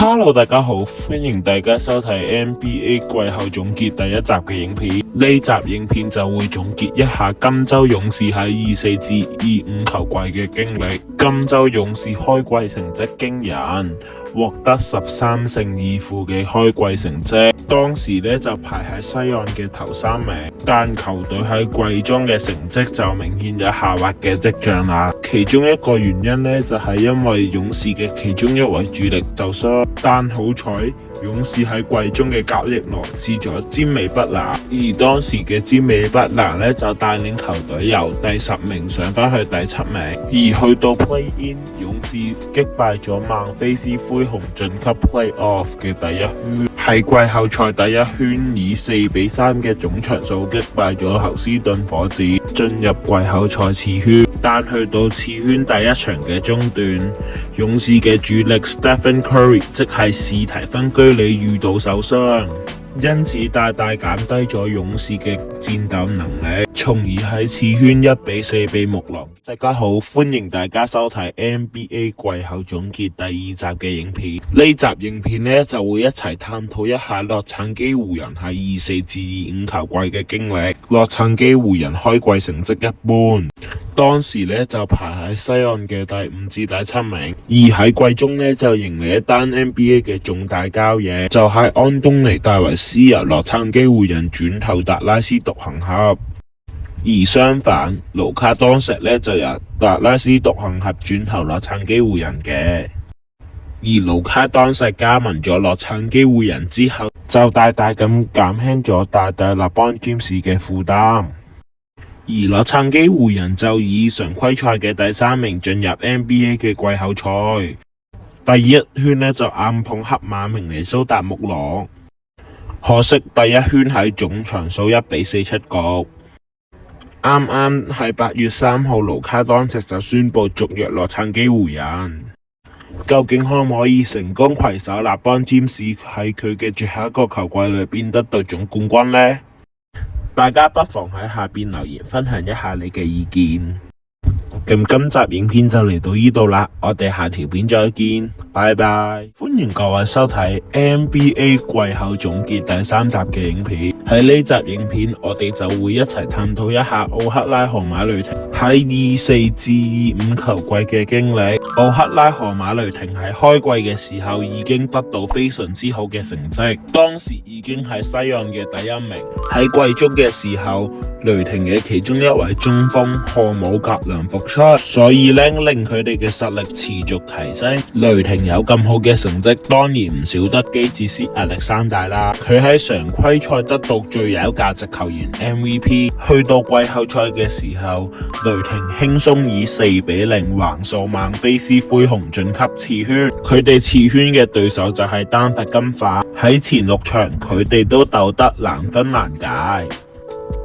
Hello，大家好，歡迎大家收睇 NBA 季後總結第一集嘅影片。呢集影片就會總結一下金州勇士喺24至25球季嘅經歷。金州勇士開季成績驚人，獲得13勝2負嘅開季成績，當時就排喺西岸嘅頭3名，但球隊喺季中嘅成績就明顯有下滑嘅跡象啦。其中一個原因就係因為勇士嘅其中一位主力受傷，但好彩勇士喺季中嘅交易來自咗詹美不拿，而當時嘅詹美不拿就帶領球隊由第10名上返去第7名，而去到 Play-in， 勇士擊敗咗孟菲斯灰熊晉級 Play-off 嘅第一圈，喺季後賽第一圈以4-3嘅總場數擊敗咗侯斯頓火箭，進入季後賽次圈。但去到次圈第一場嘅中段，勇士嘅主力 Stephen Curry 即係史提芬居里遇到受傷，因此大大減低咗勇士嘅戰鬥能力，從而喺次圈1-4被木狼。大家好，歡迎大家收睇 NBA 季後總結第2集嘅影片。呢集影片就會一齊探討一下洛杉磯湖人喺24至25球季嘅經歷。洛杉磯湖人開季成績一般，當時就排喺西岸嘅第5至第7名，而喺季中就迎嚟一單 NBA 嘅重大交易，就係安東尼戴維斯由洛杉磯湖人轉投達拉斯獨行俠，而相反盧卡當石就由達拉斯獨行俠轉投洛杉磯湖人嘅。而盧卡當石加盟咗洛杉磯湖人之後，就大大咁減輕咗大帝勒邦詹士嘅負擔，而洛杉磯湖人就以常規賽嘅第3名進入 NBA 嘅季後賽，第一圈就硬碰黑馬明尼蘇達木狼，可惜第一圈喺總場數1-4出局。啱啱喺8月3號，盧卡當石就宣布續約洛杉磯湖人，究竟可唔可以成功攜手勒邦詹士喺佢嘅最後一個球季裏邊得到總冠軍呢？大家不妨喺下邊留言分享一下你嘅意見。咁今集影片就嚟到呢度啦，我哋下條片再見，拜拜！歡迎各位收睇 NBA 季後總結第3集嘅影片。喺呢集影片，我哋就會一齊探討一下奧克拉荷馬雷霆喺24至25球季嘅經歷。奧克拉荷馬雷霆喺開季嘅時候已經得到非常之好嘅成績，當時已經係西岸嘅第1名。喺季中嘅時候，雷霆嘅其中一位中鋒賀姆格良復出，所以令佢哋嘅實力持續提升。雷霆有咁好嘅成績，當然唔少得基捷斯亞歷山大啦。佢喺常規賽得到最有價值球員 MVP， 去到季後賽嘅時候，雷霆輕鬆以4-0橫掃孟菲斯灰熊晉級次圈。佢哋次圈嘅對手就係丹佛金塊，喺前6場佢哋都鬥得難分難解，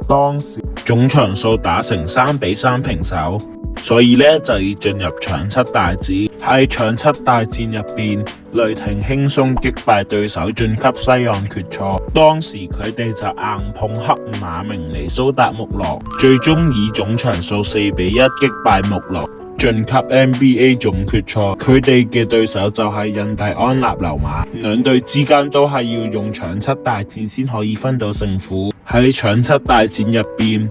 當時總場數打成3-3平手，所以就要進入搶七大戰。喺搶七大戰入邊，雷霆輕鬆擊敗對手晉級西岸決賽。當時佢哋就硬碰黑馬明尼蘇達木狼，最終以總場數4-1擊敗木狼，晉級 NBA 總決賽。佢哋嘅對手就係印第安納溜馬，兩隊之間都係要用搶七大戰先可以分到勝負。喺搶七大戰入邊，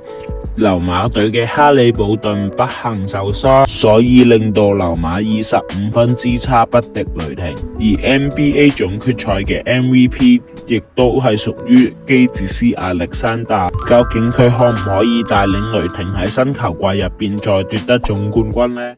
溜馬隊嘅哈利堡頓不幸受傷，所以令到溜馬以15分之差不敵雷霆。而 NBA 總決賽嘅 MVP 亦都係屬於基捷斯亞歷山大，究竟佢可唔可以帶領雷霆喺新球季入邊再奪得總冠軍呢？